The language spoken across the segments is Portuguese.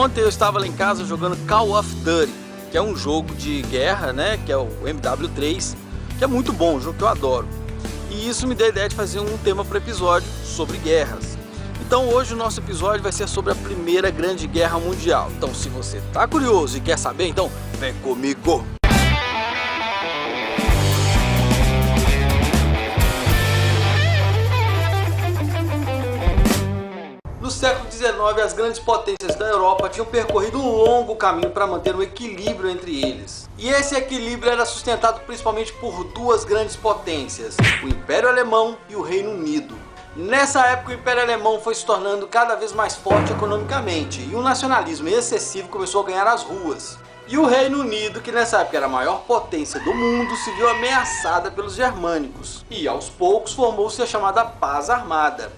Ontem eu estava lá em casa jogando Call of Duty, que é um jogo de guerra, né, que é o MW3, que é muito bom, um jogo que eu adoro. E isso me deu a ideia de fazer um tema para o episódio sobre guerras. Então hoje o nosso episódio vai ser sobre a Primeira Grande Guerra Mundial. Então se você tá curioso e quer saber, então vem comigo! No século XIX, as grandes potências da Europa tinham percorrido um longo caminho para manter um equilíbrio entre eles. E esse equilíbrio era sustentado principalmente por duas grandes potências, o Império Alemão e o Reino Unido. Nessa época, o Império Alemão foi se tornando cada vez mais forte economicamente e um nacionalismo excessivo começou a ganhar as ruas. E o Reino Unido, que nessa época era a maior potência do mundo, se viu ameaçada pelos germânicos. E aos poucos formou-se a chamada Paz Armada.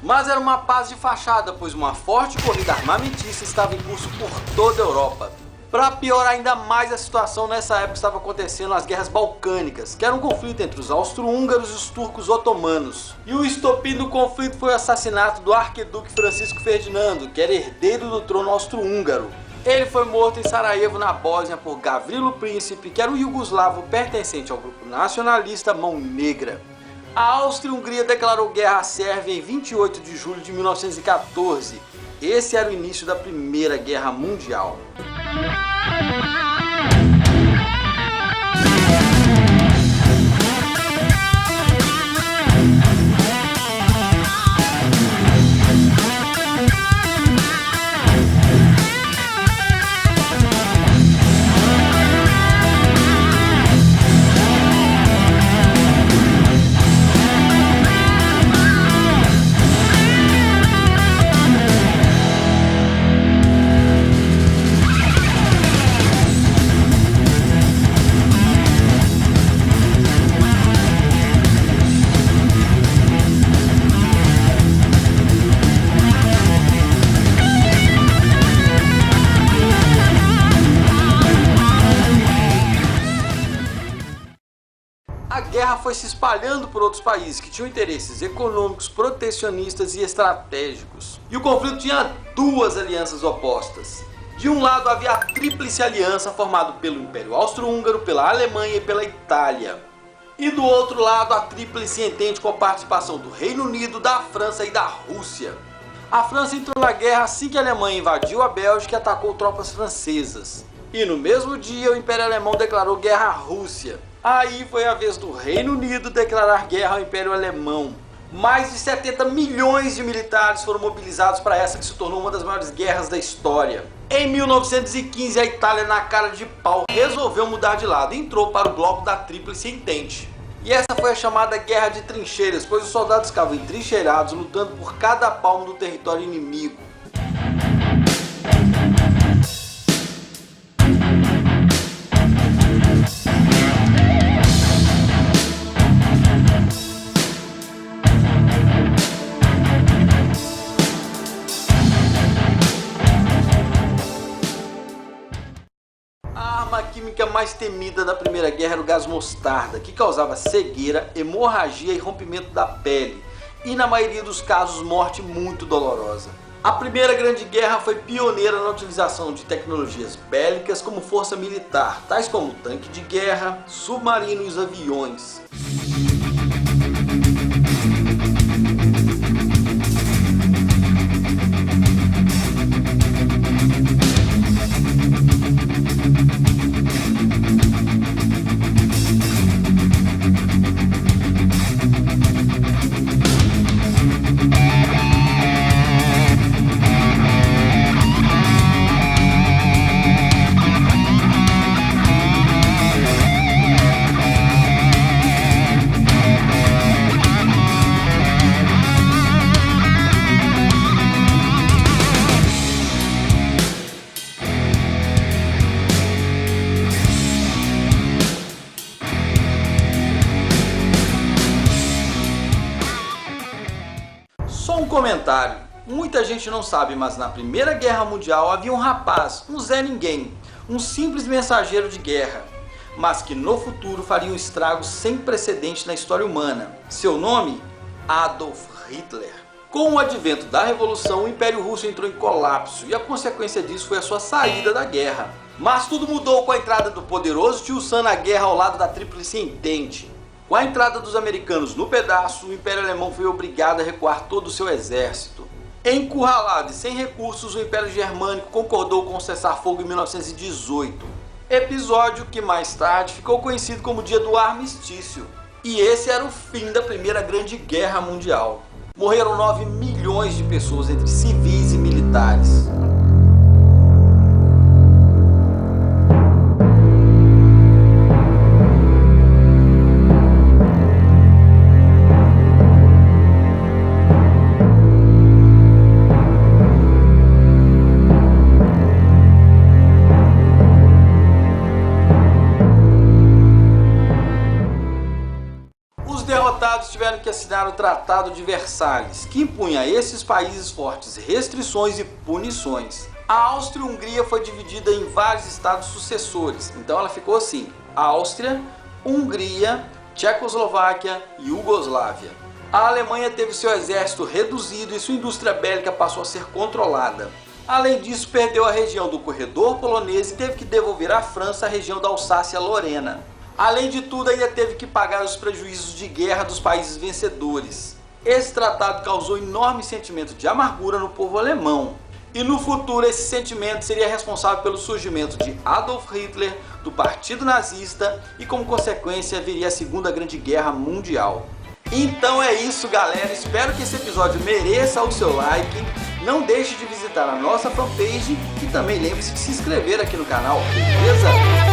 Mas era uma paz de fachada, pois uma forte corrida armamentista estava em curso por toda a Europa. Para piorar ainda mais a situação, nessa época estava acontecendo as guerras balcânicas, que era um conflito entre os austro-húngaros e os turcos otomanos. E o estopim do conflito foi o assassinato do arquiduque Francisco Ferdinando, que era herdeiro do trono austro-húngaro. Ele foi morto em Sarajevo, na Bósnia, por Gavrilo Princip, que era um iugoslavo pertencente ao grupo nacionalista Mão Negra. A Áustria-Hungria declarou guerra à Sérvia em 28 de julho de 1914. Esse era o início da Primeira Guerra Mundial. A guerra foi se espalhando por outros países que tinham interesses econômicos, protecionistas e estratégicos. E o conflito tinha duas alianças opostas. De um lado havia a Tríplice Aliança, formada pelo Império Austro-Húngaro, pela Alemanha e pela Itália. E do outro lado a Tríplice Entente, com a participação do Reino Unido, da França e da Rússia. A França entrou na guerra assim que a Alemanha invadiu a Bélgica e atacou tropas francesas. E no mesmo dia o Império Alemão declarou guerra à Rússia. Aí foi a vez do Reino Unido declarar guerra ao Império Alemão. Mais de 70 milhões de militares foram mobilizados para essa que se tornou uma das maiores guerras da história. Em 1915, a Itália, na cara de pau, resolveu mudar de lado e entrou para o bloco da Tríplice Entente. E essa foi a chamada Guerra de Trincheiras, pois os soldados ficavam entrincheirados lutando por cada palmo do território inimigo. A arma química mais temida da Primeira Guerra era o gás mostarda, que causava cegueira, hemorragia e rompimento da pele, e na maioria dos casos morte muito dolorosa. A Primeira Grande Guerra foi pioneira na utilização de tecnologias bélicas como força militar, tais como tanque de guerra, submarino e os aviões. Só um comentário, muita gente não sabe, mas na Primeira Guerra Mundial havia um rapaz, um Zé Ninguém, um simples mensageiro de guerra, mas que no futuro faria um estrago sem precedente na história humana. Seu nome? Adolf Hitler. Com o advento da Revolução, o Império Russo entrou em colapso e a consequência disso foi a sua saída da guerra. Mas tudo mudou com a entrada do poderoso Tio Sam na guerra ao lado da Tríplice Entente. Com a entrada dos americanos no pedaço, o Império Alemão foi obrigado a recuar todo o seu exército. Encurralado e sem recursos, o Império Germânico concordou com o cessar-fogo em 1918. Episódio que mais tarde ficou conhecido como Dia do Armistício. E esse era o fim da Primeira Grande Guerra Mundial. Morreram 9 milhões de pessoas entre civis e militares. Os derrotados tiveram que assinar o Tratado de Versalhes, que impunha a esses países fortes restrições e punições. A Áustria-Hungria foi dividida em vários estados sucessores, então ela ficou assim: Áustria, Hungria, Tchecoslováquia e Iugoslávia. A Alemanha teve seu exército reduzido e sua indústria bélica passou a ser controlada. Além disso, perdeu a região do corredor polonês e teve que devolver à França a região da Alsácia-Lorena. Além de tudo, ainda teve que pagar os prejuízos de guerra dos países vencedores. Esse tratado causou enorme sentimento de amargura no povo alemão. E no futuro esse sentimento seria responsável pelo surgimento de Adolf Hitler, do Partido Nazista, e como consequência viria a Segunda Grande Guerra Mundial. Então é isso, galera, espero que esse episódio mereça o seu like. Não deixe de visitar a nossa fanpage e também lembre-se de se inscrever aqui no canal, beleza?